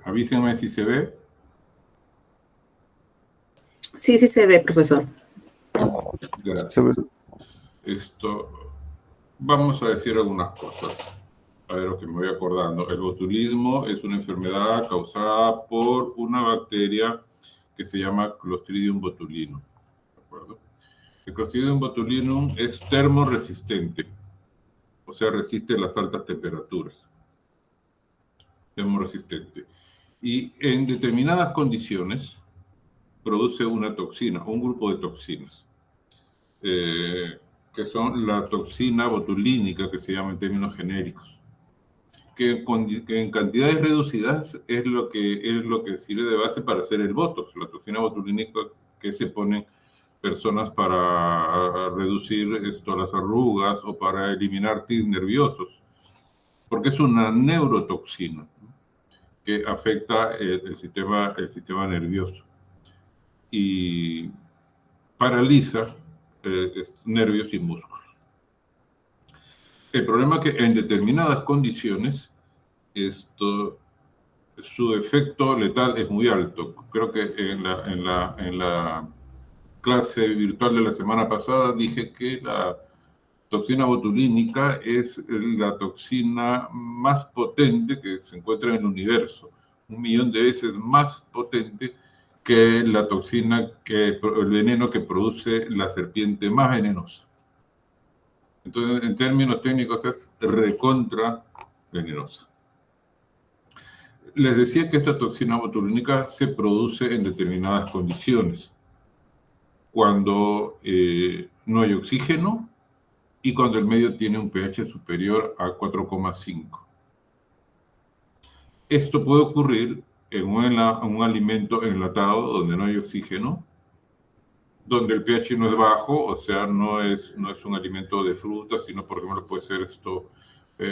Avísenme si se ve. Sí, sí se ve, profesor. Gracias. Vamos a decir algunas cosas. A ver lo que me voy acordando. El botulismo es una enfermedad causada por una bacteria que se llama Clostridium botulinum. ¿De acuerdo? El Clostridium botulinum es termoresistente, o sea, resiste las altas temperaturas. Termoresistente. Y en determinadas condiciones produce una toxina, un grupo de toxinas, que son la toxina botulínica, que se llama en términos genéricos, que en cantidades reducidas es lo que sirve de base para hacer el botox, la toxina botulínica que se ponen personas para reducir las arrugas o para eliminar tics nerviosos, porque es una neurotoxina, ¿no?, que afecta el sistema nervioso y paraliza nervios y músculos. El problema es que en determinadas condiciones su efecto letal es muy alto. Creo que en la clase virtual de la semana pasada dije que la toxina botulínica es la toxina más potente que se encuentra en el universo, 1.000.000 de veces más potente que la toxina, el veneno que produce la serpiente más venenosa. Entonces, en términos técnicos, es recontra venenosa. Les decía que esta toxina botulínica se produce en determinadas condiciones. Cuando no hay oxígeno y cuando el medio tiene un pH superior a 4,5. Esto puede ocurrir en un alimento enlatado donde no hay oxígeno, donde el pH no es bajo, o sea, no es un alimento de fruta, sino por ejemplo puede ser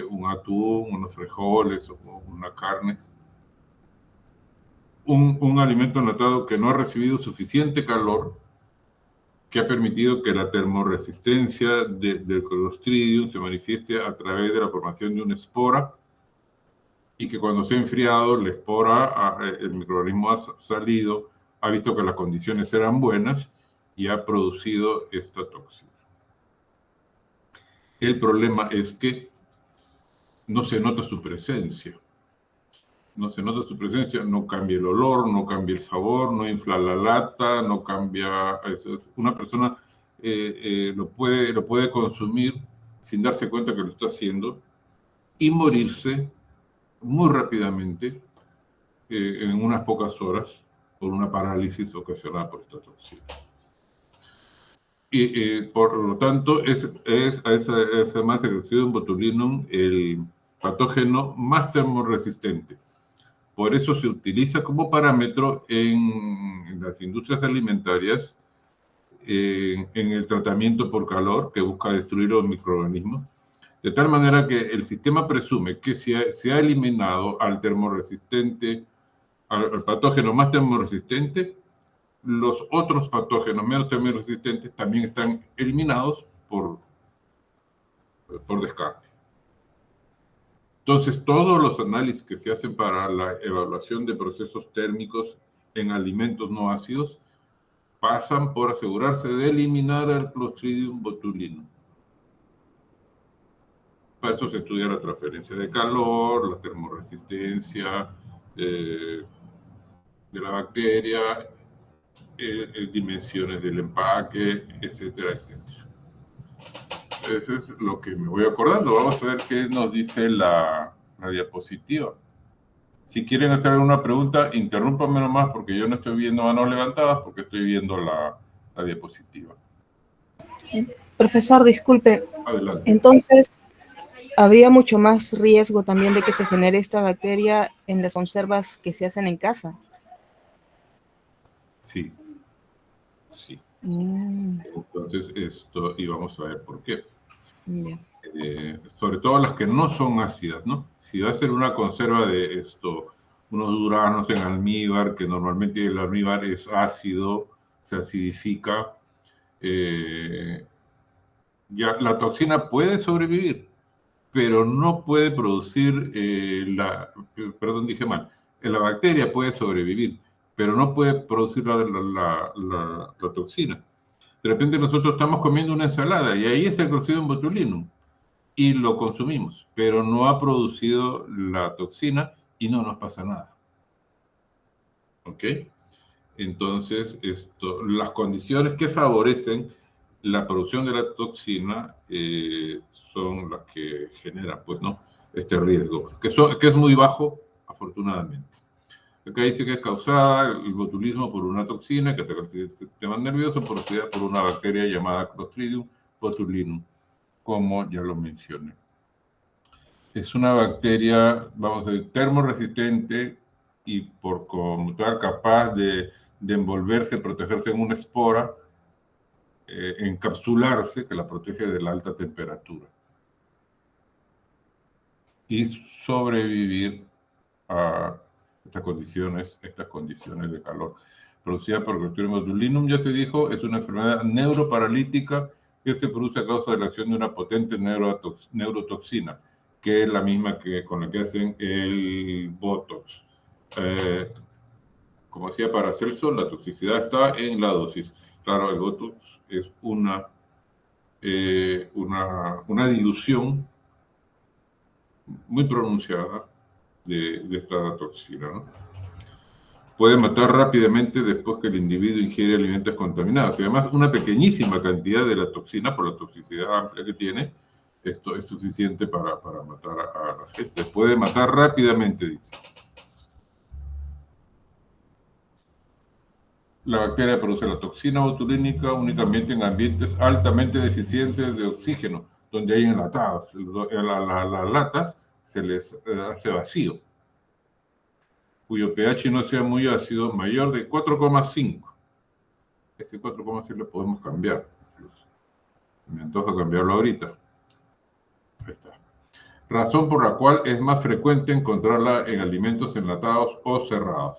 un atún, unos frijoles o una carne. Un alimento enlatado que no ha recibido suficiente calor, que ha permitido que la termoresistencia del Clostridium se manifieste a través de la formación de una espora, y que cuando se ha enfriado la espora, el microorganismo ha salido, ha visto que las condiciones eran buenas y ha producido esta toxina. El problema es que no se nota su presencia. No se nota su presencia, no cambia el olor, no cambia el sabor, no infla la lata, no cambia. Una persona lo puede consumir sin darse cuenta que lo está haciendo y morirse muy rápidamente, en unas pocas horas, por una parálisis ocasionada por esta toxina. Y por lo tanto, es más el Clostridium botulinum el patógeno más termoresistente. Por eso se utiliza como parámetro en las industrias alimentarias, en el tratamiento por calor, que busca destruir los microorganismos, de tal manera que el sistema presume que se ha eliminado al termoresistente, al patógeno más termoresistente, los otros patógenos menos termoresistentes también están eliminados por descarte. Entonces, todos los análisis que se hacen para la evaluación de procesos térmicos en alimentos no ácidos pasan por asegurarse de eliminar el Clostridium botulinum. Para eso se estudia la transferencia de calor, la termoresistencia de la bacteria, dimensiones del empaque, etcétera, etcétera. Eso es lo que me voy acordando. Vamos a ver qué nos dice la diapositiva. Si quieren hacer alguna pregunta, interrúmpanme nomás, porque yo no estoy viendo manos levantadas, porque estoy viendo la diapositiva. Profesor, disculpe. Adelante. Entonces, ¿habría mucho más riesgo también de que se genere esta bacteria en las conservas que se hacen en casa? Sí. Sí. Entonces, y vamos a ver por qué. Yeah. Sobre todo las que no son ácidas, ¿no? Si va a ser una conserva de unos duranos en almíbar, que normalmente el almíbar es ácido, se acidifica, ya la toxina puede sobrevivir, pero no puede producir perdón, dije mal, La bacteria puede sobrevivir, pero no puede producir la toxina. De repente nosotros estamos comiendo una ensalada y ahí está el Clostridium botulinum y lo consumimos, pero no ha producido la toxina y no nos pasa nada. ¿Ok? Entonces, las condiciones que favorecen la producción de la toxina son las que generan, pues, ¿no?, este riesgo, que es muy bajo, afortunadamente. Acá dice que es causada el botulismo por una toxina que ataca el sistema nervioso, producida por una bacteria llamada Clostridium botulinum, como ya lo mencioné. Es una bacteria, vamos a decir, termorresistente y por como tal capaz de envolverse, protegerse en una espora, encapsularse, que la protege de la alta temperatura. Y sobrevivir a estas condiciones de calor. Producida por Clostridium botulinum, ya se dijo, es una enfermedad neuroparalítica que se produce a causa de la acción de una potente neurotoxina, que es la misma con la que hacen el Botox. Como decía Paracelso, la toxicidad está en la dosis. Claro, el Botox es una dilución muy pronunciada de esta toxina, ¿no? Puede matar rápidamente después que el individuo ingiere alimentos contaminados. Y además, una pequeñísima cantidad de la toxina, por la toxicidad amplia que tiene, esto es suficiente para matar a la gente. Puede matar rápidamente, dice. La bacteria produce la toxina botulínica únicamente en ambientes altamente deficientes de oxígeno, donde hay enlatados. Las latas se les hace vacío, cuyo pH no sea muy ácido, mayor de 4,5. Ese 4,6 lo podemos cambiar. Me antoja cambiarlo ahorita. Ahí está. Razón por la cual es más frecuente encontrarla en alimentos enlatados o cerrados.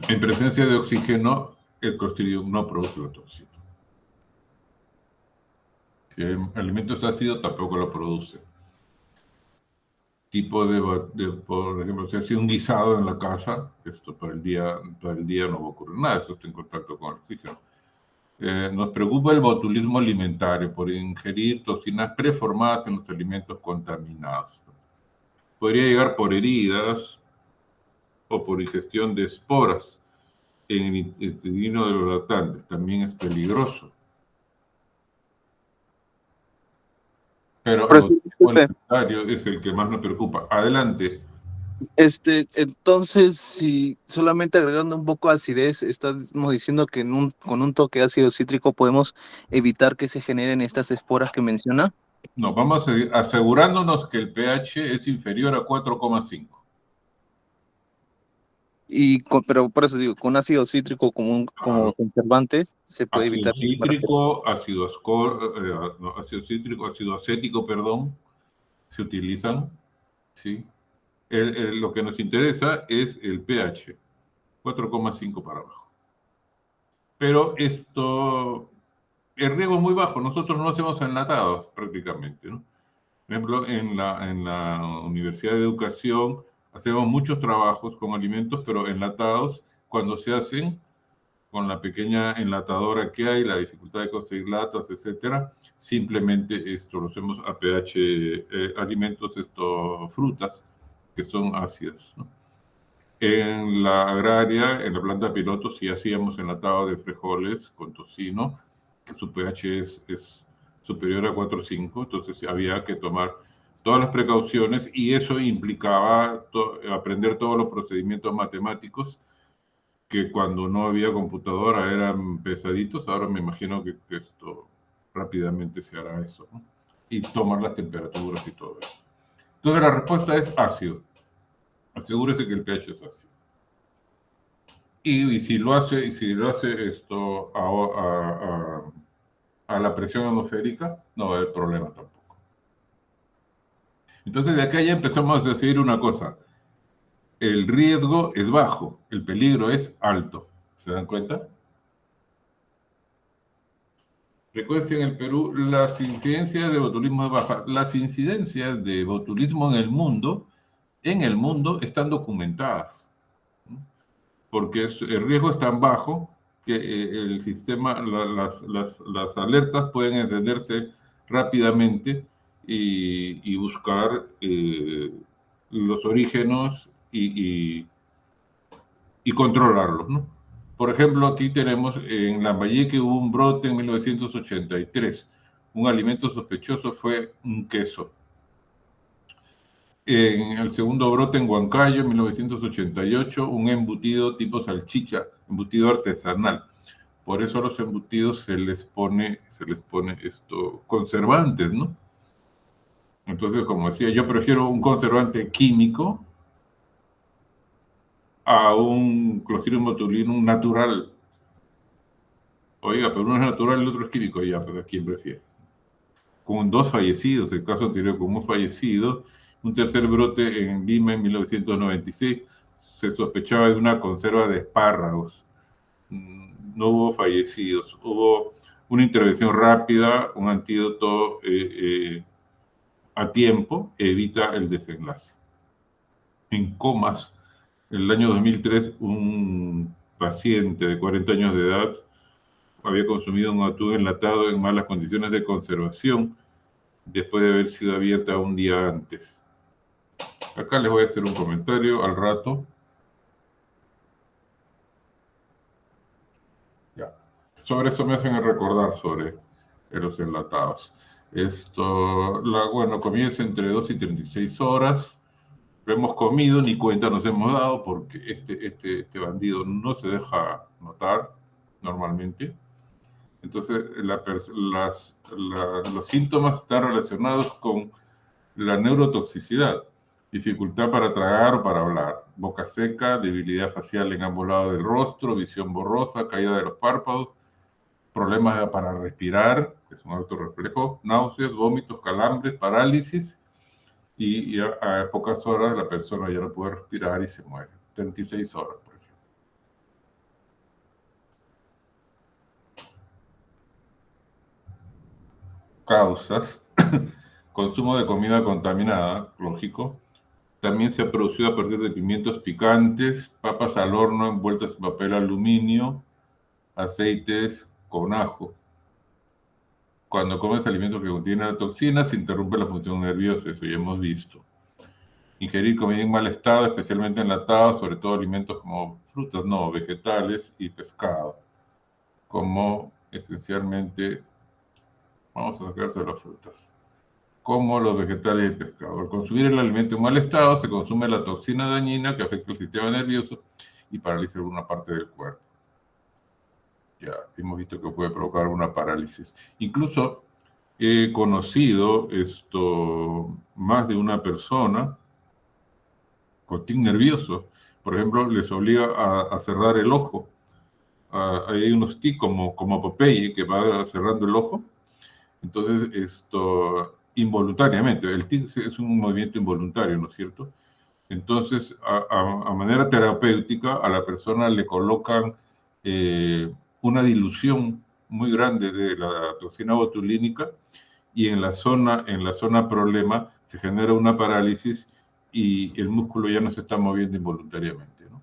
En presencia de oxígeno, el Clostridium no produce la toxina. Si hay alimentos ácidos, tampoco lo produce. Tipo por ejemplo, si hace un guisado en la casa, esto para el día no va a ocurrir nada, eso está en contacto con el oxígeno. Nos preocupa el botulismo alimentario por ingerir toxinas preformadas en los alimentos contaminados. Podría llegar por heridas o por ingestión de esporas en el intestino de los lactantes. También es peligroso. Pero el botulismo alimentario es el que más nos preocupa. Adelante. Entonces, si solamente agregando un poco de acidez, estamos diciendo que con un toque de ácido cítrico podemos evitar que se generen estas esporas que menciona. No, vamos a seguir asegurándonos que el pH es inferior a 4,5. Pero por eso digo, con ácido cítrico como conservante se puede evitar. Ácido cítrico, ácido acético, perdón, se utilizan, ¿sí? Lo que nos interesa es el pH, 4,5 para abajo. Pero el riesgo es muy bajo, nosotros no hacemos enlatados prácticamente, ¿no? Por ejemplo, en la Universidad de Educación hacemos muchos trabajos con alimentos, pero enlatados, cuando se hacen con la pequeña enlatadora que hay, la dificultad de conseguir latas, etcétera, simplemente lo hacemos a pH alimentos, frutas, que son ácidas, ¿no? En la agraria, en la planta piloto, sí hacíamos enlatado de frijoles con tocino, que su pH es superior a 4,5, entonces había que tomar todas las precauciones y eso implicaba aprender todos los procedimientos matemáticos que cuando no había computadora eran pesaditos. Ahora me imagino que esto rápidamente se hará eso, ¿no? Y tomar las temperaturas y todo eso. Entonces la respuesta es ácido. Asegúrese que el pH es ácido. Y si lo hace esto a la presión atmosférica, no va a haber problema tampoco. Entonces de acá ya empezamos a decir una cosa. El riesgo es bajo, el peligro es alto. ¿Se dan cuenta? Frecuencia en el Perú, las incidencias de botulismo es baja. Las incidencias de botulismo en el mundo en el mundo están documentadas, ¿no? Porque el riesgo es tan bajo que el sistema, las alertas pueden encenderse rápidamente y buscar los orígenos y controlarlos, ¿no? Por ejemplo, aquí tenemos en Lambayeque hubo un brote en 1983. Un alimento sospechoso fue un queso. En el segundo brote en Huancayo, en 1988, un embutido tipo salchicha, embutido artesanal. Por eso a los embutidos se les pone conservantes, ¿no? Entonces, como decía, yo prefiero un conservante químico a un Clostridium botulinum natural. Oiga, pero uno es natural y el otro es químico, ya, pues ¿a quién prefiere? Con 2 fallecidos, el caso anterior con un fallecido, un tercer brote en Lima en 1996, se sospechaba de una conserva de espárragos. No hubo fallecidos, hubo una intervención rápida, un antídoto a tiempo, evita el desenlace. En comas, en el año 2003, un paciente de 40 años de edad había consumido un atún enlatado en malas condiciones de conservación después de haber sido abierta un día antes. Acá les voy a hacer un comentario al rato. Ya. Sobre eso me hacen recordar sobre los enlatados. Bueno, comienza entre 2 y 36 horas. Lo hemos comido, ni cuenta nos hemos dado, porque este bandido no se deja notar normalmente. Entonces, los síntomas están relacionados con la neurotoxicidad, dificultad para tragar o para hablar, boca seca, debilidad facial en ambos lados del rostro, visión borrosa, caída de los párpados, problemas para respirar, que es un autorreflejo, náuseas, vómitos, calambres, parálisis, y a pocas horas la persona ya no puede respirar y se muere. 36 horas, por ejemplo. Causas: consumo de comida contaminada, lógico. También se ha producido a partir de pimientos picantes, papas al horno envueltas en papel aluminio, aceites con ajo. Cuando comes alimentos que contienen toxinas, se interrumpe la función nerviosa, eso ya hemos visto. Ingerir comida en mal estado, especialmente enlatados, sobre todo alimentos como frutas, no, vegetales y pescado, como esencialmente, vamos a sacarse de las frutas, como los vegetales y el pescado. Al consumir el alimento en mal estado, se consume la toxina dañina que afecta el sistema nervioso y paraliza alguna parte del cuerpo. Ya hemos visto que puede provocar una parálisis. Incluso he conocido más de una persona con tic nervioso. Por ejemplo, les obliga a cerrar el ojo. Hay unos tics como Popeye que va cerrando el ojo. Entonces, involuntariamente, el tic es un movimiento involuntario, ¿no es cierto? Entonces, a manera terapéutica, a la persona le colocan una dilución muy grande de la toxina botulínica y en la zona problema se genera una parálisis y el músculo ya no se está moviendo involuntariamente, ¿no?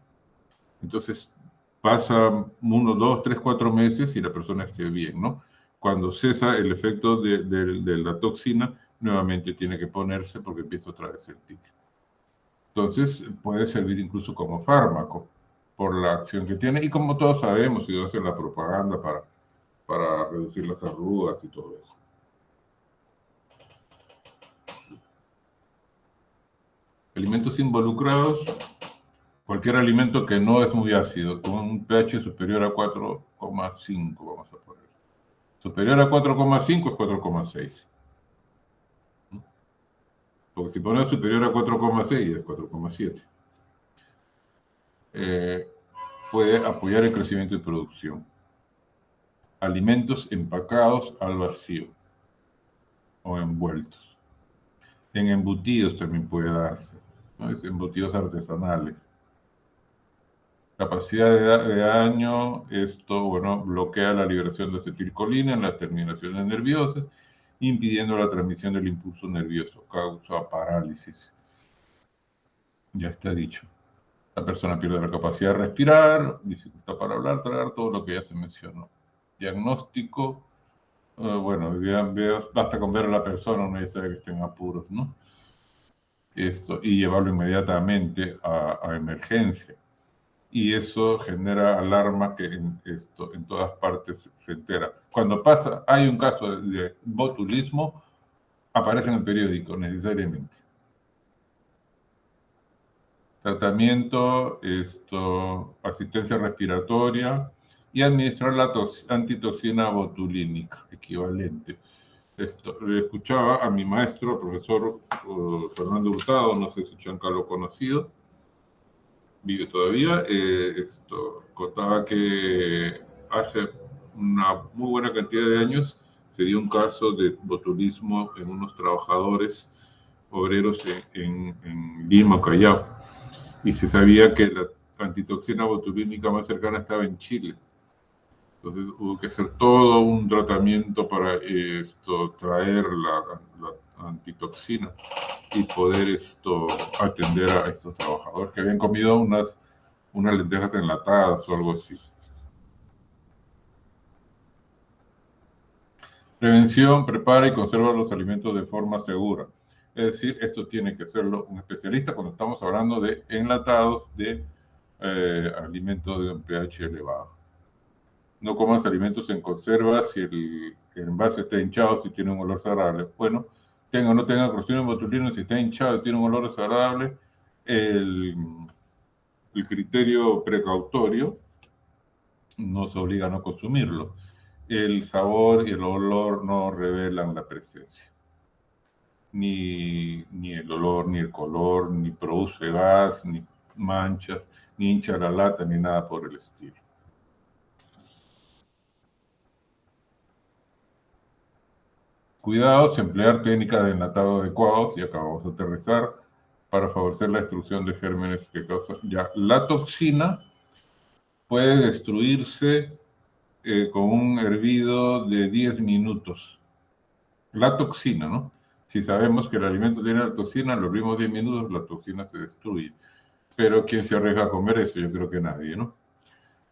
Entonces, pasa 1, 2, 3, 4 meses y la persona esté bien, ¿no? Cuando cesa el efecto de la toxina, nuevamente tiene que ponerse porque empieza otra vez el tic. Entonces, puede servir incluso como fármaco por la acción que tiene. Y como todos sabemos, y hacen la propaganda para reducir las arrugas y todo eso. Alimentos involucrados: cualquier alimento que no es muy ácido, con un pH superior a 4,5, vamos a poner. Superior a 4,5 es 4,6. Porque si pones superior a 4,6 es 4,7. Puede apoyar el crecimiento y producción. Alimentos empacados al vacío o envueltos. En embutidos también puede darse, ¿no? Es embutidos artesanales. Capacidad de daño: bloquea la liberación de acetilcolina en las terminaciones nerviosas, impidiendo la transmisión del impulso nervioso, causa parálisis. ya está dicho. La persona pierde la capacidad de respirar, dificultad para hablar, tragar, todo lo que ya se mencionó. Diagnóstico, bueno, basta con ver a la persona, uno ya sabe que está en apuros, ¿no? Y llevarlo inmediatamente a emergencia. Y eso genera alarma que en todas partes se entera. Cuando hay un caso de botulismo, aparece en el periódico necesariamente. Tratamiento, asistencia respiratoria y administrar la antitoxina botulínica, equivalente. Le escuchaba a mi maestro, el profesor Fernando Hurtado, no sé si Chanca lo ha conocido, vive todavía, contaba que hace una muy buena cantidad de años se dio un caso de botulismo en unos trabajadores obreros en Lima, Callao, y se sabía que la antitoxina botulínica más cercana estaba en Chile. Entonces hubo que hacer todo un tratamiento para traer la antitoxina y poder atender a estos trabajadores que habían comido unas lentejas enlatadas o algo así. Prevención, prepara y conserva los alimentos de forma segura. Es decir, esto tiene que hacerlo un especialista cuando estamos hablando de enlatados de alimentos de un pH elevado. No comas alimentos en conserva si el envase está hinchado, si tiene un olor desagradable. Bueno, tenga o no tenga Clostridium botulinum, si está hinchado y tiene un olor desagradable, el criterio precautorio nos obliga a no consumirlo. El sabor y el olor no revelan la presencia. Ni el olor, ni el color, ni produce gas, ni manchas, ni hincha la lata, ni nada por el estilo. Cuidados, emplear técnicas de enlatado adecuados, y acabamos de aterrizar, para favorecer la destrucción de gérmenes que causan. Ya, la toxina puede destruirse con un hervido de 10 minutos. La toxina, ¿no? Si sabemos que el alimento tiene la toxina, lo hervimos 10 minutos, la toxina se destruye. Pero ¿quién se arriesga a comer eso? Yo creo que nadie, ¿no?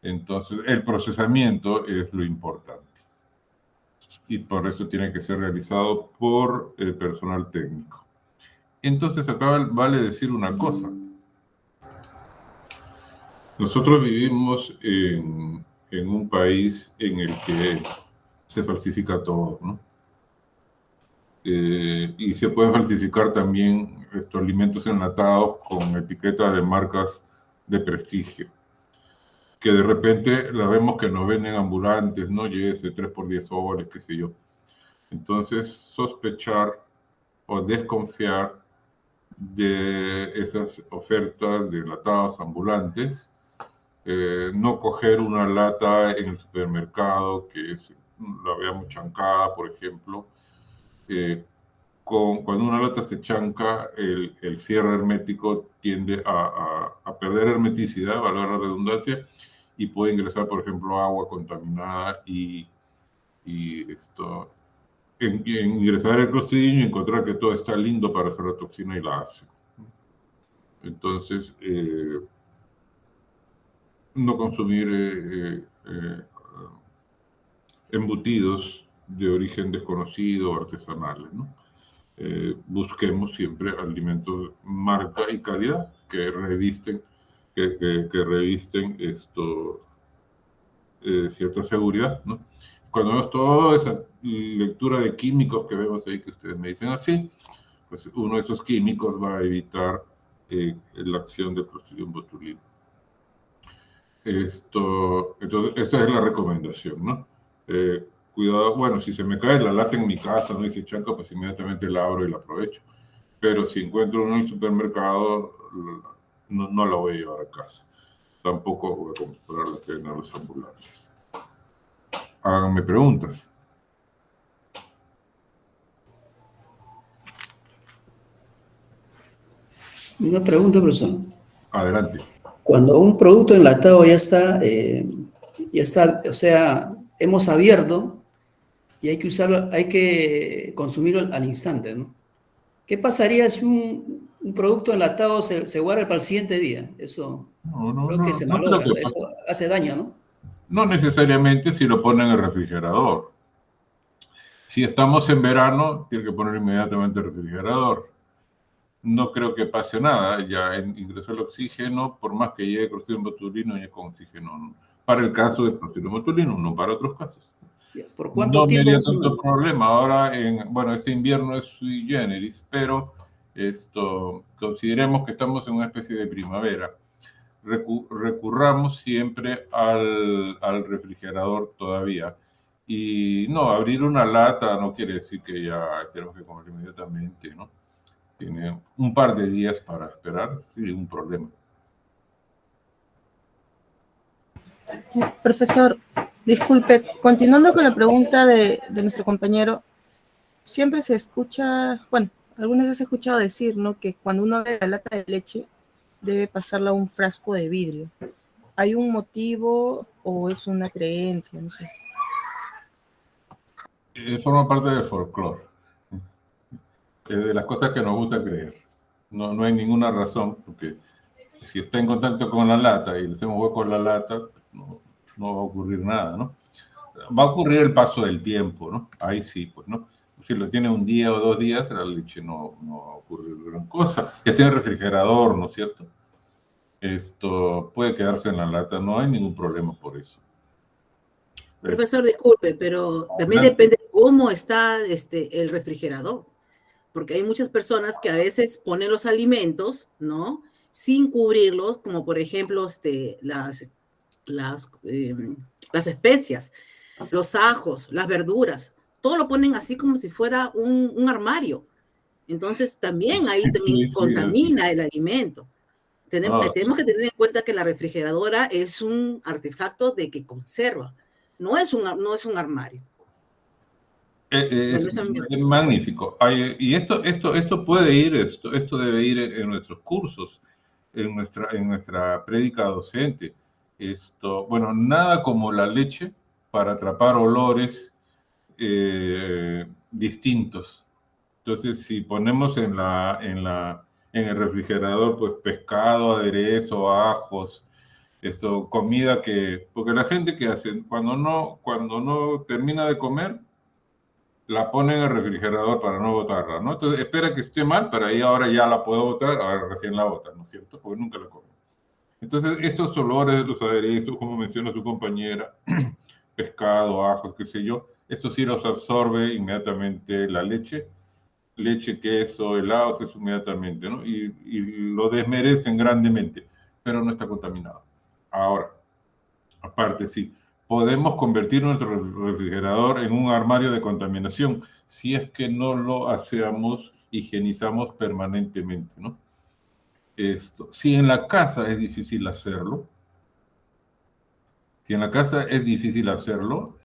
Entonces, el procesamiento es lo importante. Y por eso tiene que ser realizado por el personal técnico. Entonces, acá vale decir una cosa. Nosotros vivimos en un país en el que se falsifica todo, ¿no? Y se pueden falsificar también estos alimentos enlatados con etiquetas de marcas de prestigio, que de repente la vemos que nos venden ambulantes, ¿no? Y ese 3 por 10 soles, qué sé yo. Entonces, sospechar o desconfiar de esas ofertas de enlatados ambulantes, no coger una lata en el supermercado que la veamos chancada, por ejemplo. Cuando una lata se chanca, el cierre hermético tiende a perder hermeticidad, valga la redundancia, y puede ingresar, por ejemplo, agua contaminada y ingresar el Clostridium y encontrar que todo está lindo para hacer la toxina y la hace. Entonces, no consumir embutidos de origen desconocido o artesanales, ¿no? Busquemos siempre alimentos marca y calidad que revisten cierta seguridad, ¿no? Cuando vemos toda esa lectura de químicos que vemos ahí, que ustedes me dicen así, pues uno de esos químicos va a evitar la acción del Clostridium botulinum. Entonces, esa es la recomendación, ¿no? Cuidado, bueno, si se me cae la lata en mi casa, no dice chanca, pues inmediatamente la abro y la aprovecho. Pero si encuentro uno en el supermercado, no la voy a llevar a casa. Tampoco voy a comprar la cadena de los ambulantes. Háganme preguntas. Una pregunta, profesor. Adelante. Cuando un producto enlatado ya está, o sea, hemos abierto y hay que usarlo, hay que consumirlo al instante, ¿no? ¿Qué pasaría si un producto enlatado se guarda para el siguiente día. Eso creo que se No creo malogra, que ¿no? Eso hace daño, ¿no? no necesariamente si lo ponen en el refrigerador. Si estamos en verano, tiene que poner inmediatamente el refrigerador. No creo que pase nada, ya ingresó el oxígeno, por más que llegue Clostridium botulinum, ya con oxígeno, ¿no? Para el caso de Clostridium botulinum, no para otros casos. ¿Por cuánto No me tiempo haría más o tanto menos? problema. Ahora, bueno, este invierno es sui generis, pero consideremos que estamos en una especie de primavera. Recurramos siempre al refrigerador todavía. Y no, abrir una lata no quiere decir que ya tenemos que comer inmediatamente, ¿no? Tiene un par de días para esperar, sin ningún problema. Profesor, disculpe, continuando con la pregunta de nuestro compañero, siempre se escucha, bueno, algunas veces he escuchado decir, ¿no?, que cuando uno abre la lata de leche debe pasarla a un frasco de vidrio. ¿Hay un motivo o es una creencia? No sé. Forma parte del folclore, de las cosas que nos gusta creer. No hay ninguna razón, porque si está en contacto con la lata y le hacemos hueco a la lata, no va a ocurrir nada, ¿no? Va a ocurrir el paso del tiempo, ¿no? Ahí sí, pues, ¿no? Si lo tiene un día o 2 días, la leche no va a ocurrir gran cosa. Ya tiene refrigerador, ¿no es cierto? Esto puede quedarse en la lata, no hay ningún problema por eso. Profesor, disculpe, pero también Adelante. depende cómo está el refrigerador, porque hay muchas personas que a veces ponen los alimentos, ¿no? Sin cubrirlos, como por ejemplo las, eh, las especias, los ajos, las verduras, todo lo ponen así como si fuera un armario. Entonces también ahí también Sí, sí, contamina el alimento. no, Tenemos que tener en cuenta que la refrigeradora es un artefacto de que conserva, no es un armario. Bueno, es eso es mi es opinión. magnífico. Y esto puede ir, esto debe ir en nuestros cursos, en nuestra prédica docente. Bueno, nada como la leche para atrapar olores distintos. Entonces, si ponemos en el refrigerador, pues pescado, aderezo, ajos, comida porque la gente que hace, cuando no termina de comer, la pone en el refrigerador para no botarla, ¿no? Entonces espera que esté mal, para ahí ahora ya la puedo botar, ahora recién la bota, ¿no es cierto? Porque nunca la come. Entonces, estos olores de los aderezos, como menciona su compañera, pescado, ajos, qué sé yo, esto sí los absorbe inmediatamente la leche, queso, helados, eso inmediatamente, ¿no? Y lo desmerecen grandemente, pero no está contaminado. Ahora, aparte, sí, podemos convertir nuestro refrigerador en un armario de contaminación si es que no lo hacemos, higienizamos permanentemente, ¿no? Si en la casa es difícil hacerlo,